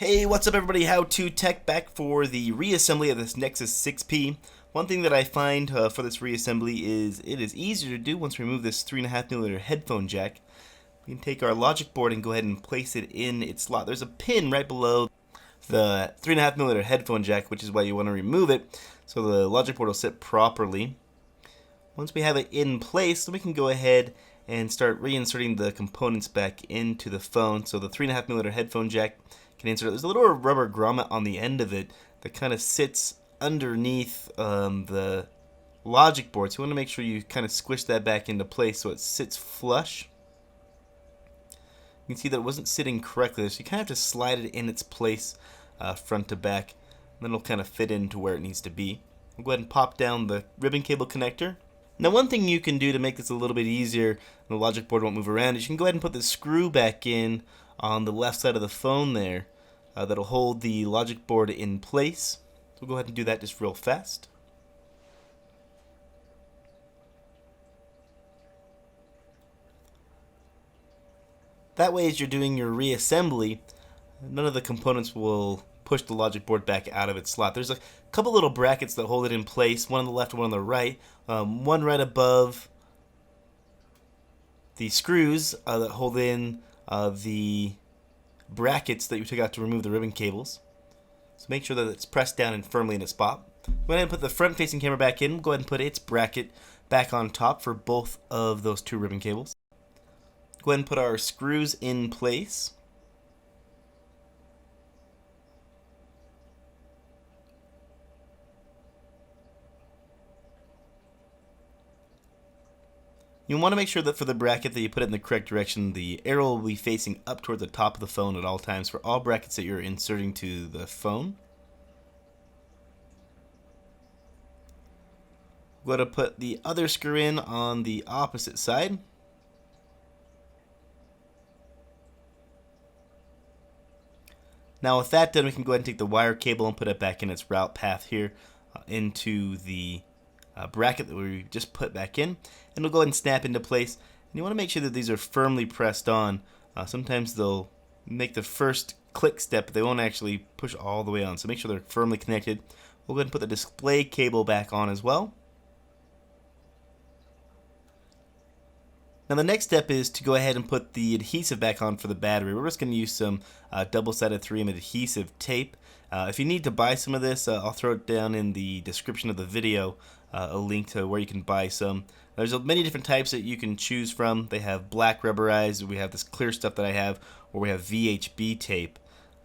Hey, what's up everybody? How to Tech back for the reassembly of this Nexus 6P. One thing that I find for this reassembly is it is easier to do once we remove this 3.5mm headphone jack. We can take our logic board and go ahead and place it in its slot. There's a pin right below the 3.5mm headphone jack, which is why you want to remove it so the logic board will sit properly. Once we have it in place, then we can go ahead and start reinserting the components back into the phone. So the 3.5mm headphone jack can insert. There's a little rubber grommet on the end of it that kind of sits underneath the logic board. So you want to make sure you kind of squish that back into place so it sits flush. You can see that it wasn't sitting correctly, so you kind of have to slide it in its place front to back. And then it'll kind of fit into where it needs to be. We'll go ahead and pop down the ribbon cable connector. Now one thing you can do to make this a little bit easier and the logic board won't move around is you can go ahead and put the screw back in on the left side of the phone there. That'll hold the logic board in place. So we'll go ahead and do that just real fast. That way, as you're doing your reassembly, none of the components will push the logic board back out of its slot. There's a couple little brackets that hold it in place, one on the left and one on the right. One right above the screws that hold in the brackets that you took out to remove the ribbon cables. So make sure that it's pressed down and firmly in its spot. Go ahead and put the front facing camera back in. Go ahead and put its bracket back on top for both of those two ribbon cables. Go ahead and put our screws in place. You want to make sure that for the bracket that you put it in the correct direction, the arrow will be facing up toward the top of the phone at all times for all brackets that you're inserting to the phone. Go to put the other screw in on the opposite side. Now with that done, we can go ahead and take the wire cable and put it back in its route path here into the bracket that we just put back in, and it'll go ahead and snap into place. And you want to make sure that these are firmly pressed on. Sometimes they'll make the first click step, but they won't actually push all the way on, so make sure they're firmly connected. We'll go ahead and put the display cable back on as well. Now the next step is to go ahead and put the adhesive back on for the battery. We're just going to use some double-sided 3M adhesive tape. If you need to buy some of this, I'll throw it down in the description of the video, a link to where you can buy some. There's many different types that you can choose from. They have black rubberized, we have this clear stuff that I have, or we have VHB tape.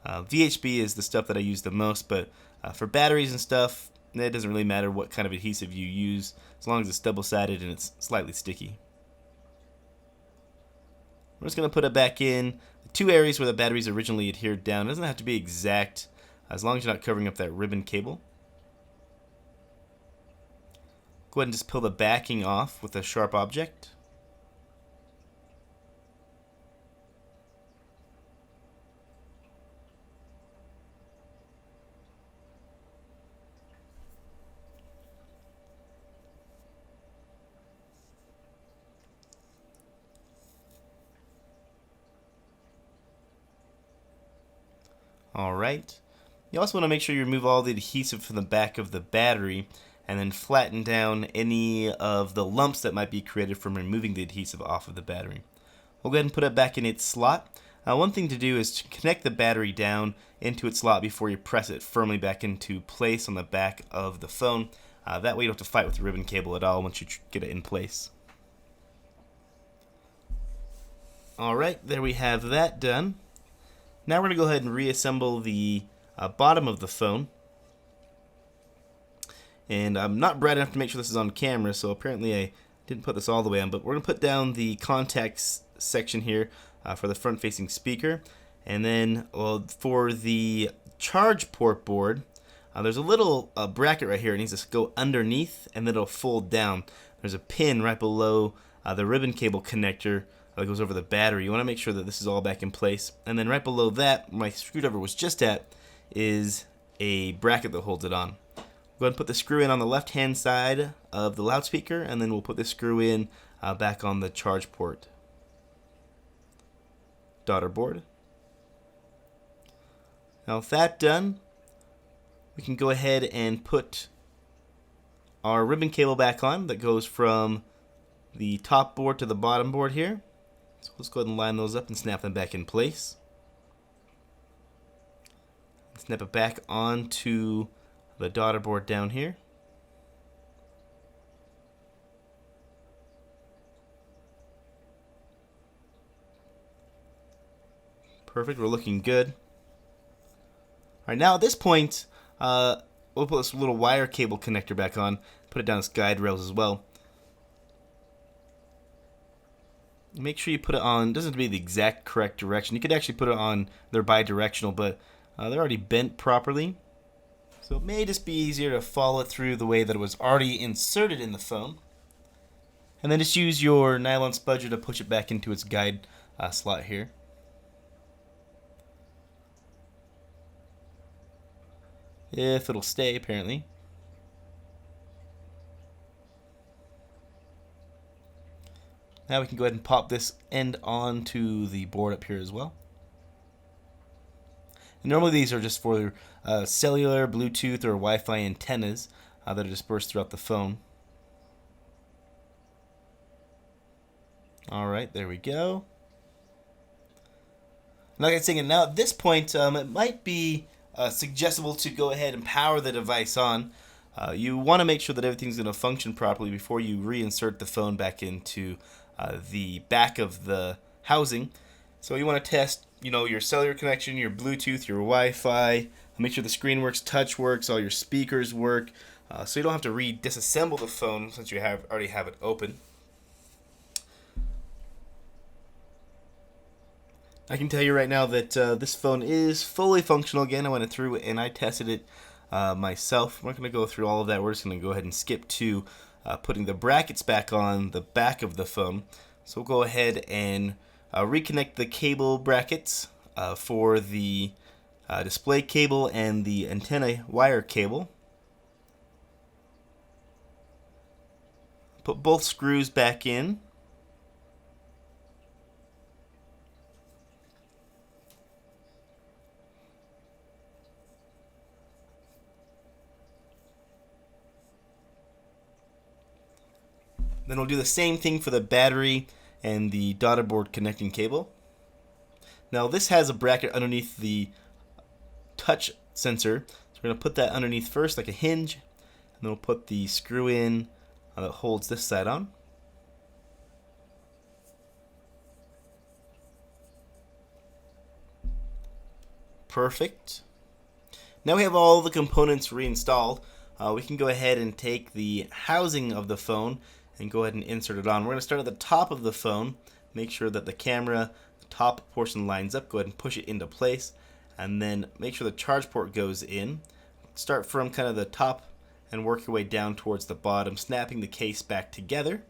VHB is the stuff that I use the most, but for batteries and stuff, it doesn't really matter what kind of adhesive you use, as long as it's double-sided and it's slightly sticky. We're just going to put it back in the two areas where the batteries originally adhered down. It doesn't have to be exact, as long as you're not covering up that ribbon cable. Go ahead and just peel the backing off with a sharp object. Alright. You also want to make sure you remove all the adhesive from the back of the battery and then flatten down any of the lumps that might be created from removing the adhesive off of the battery. We'll go ahead and put it back in its slot. One thing to do is to connect the battery down into its slot before you press it firmly back into place on the back of the phone. That way you don't have to fight with the ribbon cable at all once you get it in place. Alright, there we have that done. Now we're going to go ahead and reassemble the bottom of the phone. And I'm not bright enough to make sure this is on camera, so apparently I didn't put this all the way on. But we're going to put down the contacts section here for the front-facing speaker. And then for the charge port board, there's a little bracket right here. It needs to go underneath, and then it'll fold down. There's a pin right below the ribbon cable connector that goes over the battery. You want to make sure that this is all back in place. And then right below that, where my screwdriver was just at, is a bracket that holds it on. Go ahead and put the screw in on the left-hand side of the loudspeaker, and then we'll put the screw in back on the charge port. Daughter board. Now with that done, we can go ahead and put our ribbon cable back on that goes from the top board to the bottom board here. So let's go ahead and line those up and snap them back in place. Snap it back onto the daughter board down here. Perfect, we're looking good. Alright, now at this point, we'll put this little wire cable connector back on, put it down as guide rails as well. Make sure you put it on, doesn't have to be the exact correct direction. You could actually put it on, they're bi-directional, but they're already bent properly. So it may just be easier to follow it through the way that it was already inserted in the phone. And then just use your nylon spudger to push it back into its guide slot here. If it'll stay, apparently. Now we can go ahead and pop this end onto the board up here as well. And normally these are just for cellular, Bluetooth, or Wi-Fi antennas that are dispersed throughout the phone. Alright, there we go. Like I was saying, now at this point, it might be suggestible to go ahead and power the device on. You want to make sure that everything's going to function properly before you reinsert the phone back into the back of the housing. So you want to test, your cellular connection, your Bluetooth, your Wi-Fi. Make sure the screen works, touch works, all your speakers work, so you don't have to disassemble the phone since you already have it open. I can tell you right now that this phone is fully functional. Again, I went through and I tested it myself. We're not going to go through all of that. We're just going to go ahead and skip to putting the brackets back on the back of the phone. So we'll go ahead and reconnect the cable brackets for the display cable and the antenna wire cable. Put both screws back in. Then we'll do the same thing for the battery and the daughter board connecting cable. Now this has a bracket underneath the touch sensor, so we're going to put that underneath first like a hinge, and then we'll put the screw in that holds this side on. Perfect. Now we have all the components reinstalled. We can go ahead and take the housing of the phone and go ahead and insert it on. We're going to start at the top of the phone, make sure that the camera, the top portion lines up, go ahead and push it into place, and then make sure the charge port goes in. Start from kind of the top and work your way down towards the bottom, snapping the case back together.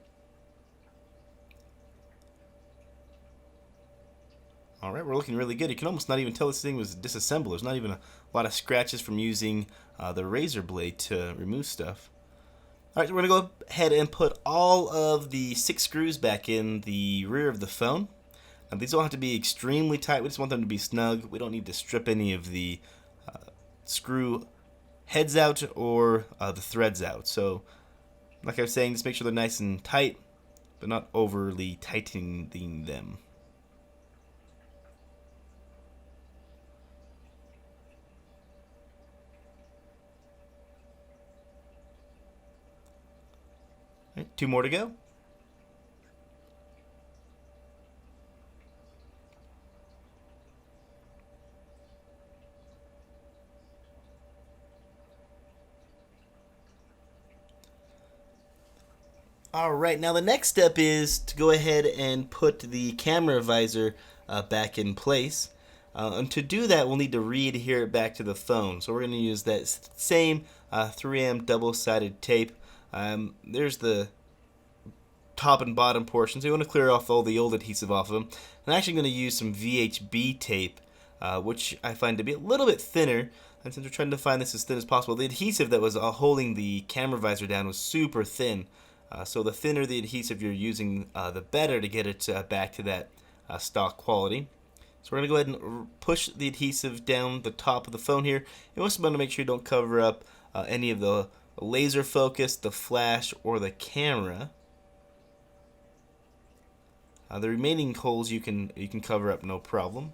Alright, we're looking really good. You can almost not even tell this thing was disassembled. There's not even a lot of scratches from using the razor blade to remove stuff. Alright, so we're going to go ahead and put all of the 6 screws back in the rear of the phone. Now, these don't have to be extremely tight. We just want them to be snug. We don't need to strip any of the screw heads out or the threads out. So, like I was saying, just make sure they're nice and tight, but not overly tightening them. Right, 2 more to go. Alright, now the next step is to go ahead and put the camera visor back in place. And to do that, we'll need to re-adhere it back to the phone. So we're going to use that same 3M double-sided tape. There's the top and bottom portion, so you want to clear off all the old adhesive off of them. I'm actually going to use some VHB tape, which I find to be a little bit thinner. And since we're trying to find this as thin as possible, the adhesive that was holding the camera visor down was super thin. So the thinner the adhesive you're using, the better to get it back to that stock quality. So we're going to go ahead and push the adhesive down the top of the phone here. You also want to make sure you don't cover up any of the laser focus, the flash, or the camera. The remaining holes you can cover up no problem.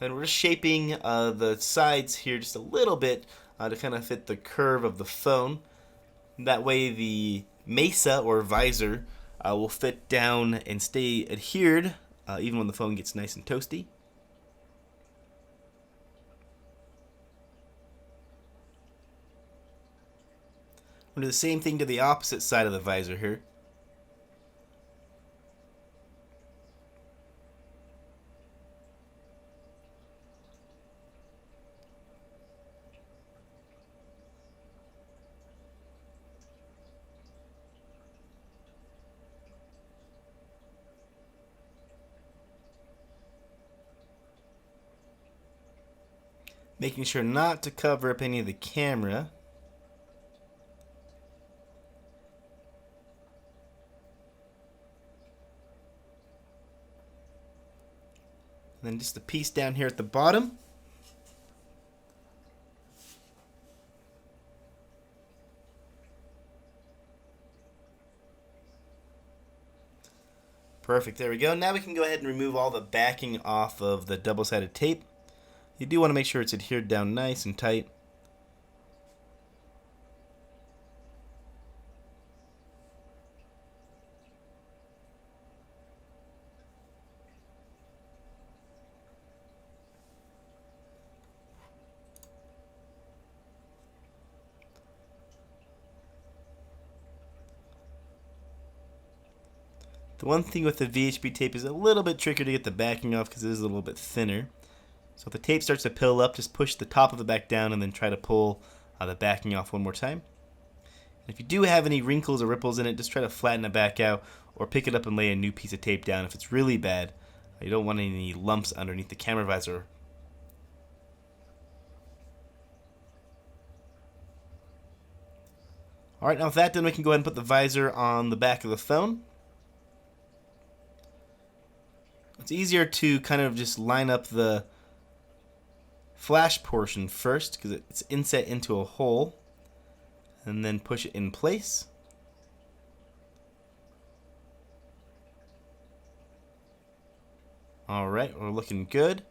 And we're just shaping the sides here just a little bit to kind of fit the curve of the phone. That way the mesa or visor will fit down and stay adhered even when the phone gets nice and toasty. We'll do the same thing to the opposite side of the visor here. Making sure not to cover up any of the camera. And then just the piece down here at the bottom. Perfect, there we go. Now we can go ahead and remove all the backing off of the double-sided tape. You do want to make sure it's adhered down nice and tight. The one thing with the VHB tape is a little bit trickier to get the backing off because it is a little bit thinner. So if the tape starts to pill up, just push the top of the back down and then try to pull the backing off one more time. And if you do have any wrinkles or ripples in it, just try to flatten it back out or pick it up and lay a new piece of tape down if it's really bad. You don't want any lumps underneath the camera visor. Alright, now with that done, we can go ahead and put the visor on the back of the phone. It's easier to kind of just line up the flash portion first because it's inset into a hole, and then push it in place. Alright, we're looking good.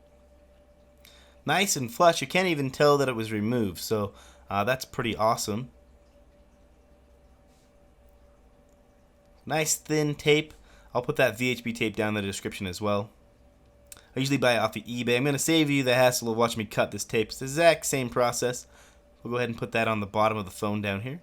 Nice and flush. You can't even tell that it was removed, so that's pretty awesome. Nice thin tape. I'll put that VHB tape down in the description as well. I usually buy it off of eBay. I'm going to save you the hassle of watching me cut this tape. It's the exact same process. We'll go ahead and put that on the bottom of the phone down here.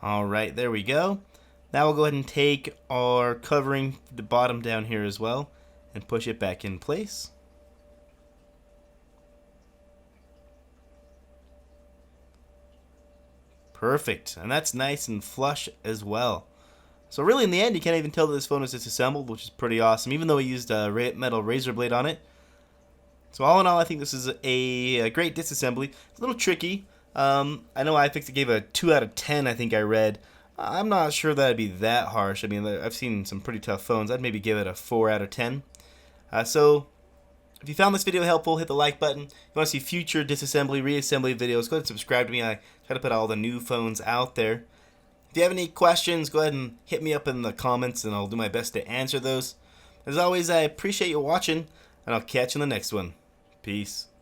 Alright, there we go. Now we'll go ahead and take our covering, the bottom down here as well, and push it back in place. Perfect, and that's nice and flush as well. So really in the end you can't even tell that this phone is disassembled, which is pretty awesome, even though we used a metal razor blade on it. So all in all, I think this is a great disassembly. It's a little tricky. I know iFixit gave a 2 out of 10, I think I read. I'm not sure that'd be that harsh. I mean, I've seen some pretty tough phones. I'd maybe give it a 4 out of 10. So if you found this video helpful, hit the like button. If you want to see future disassembly, reassembly videos, go ahead and subscribe to me. I try to put all the new phones out there. If you have any questions, go ahead and hit me up in the comments, and I'll do my best to answer those. As always, I appreciate you watching, and I'll catch you in the next one. Peace.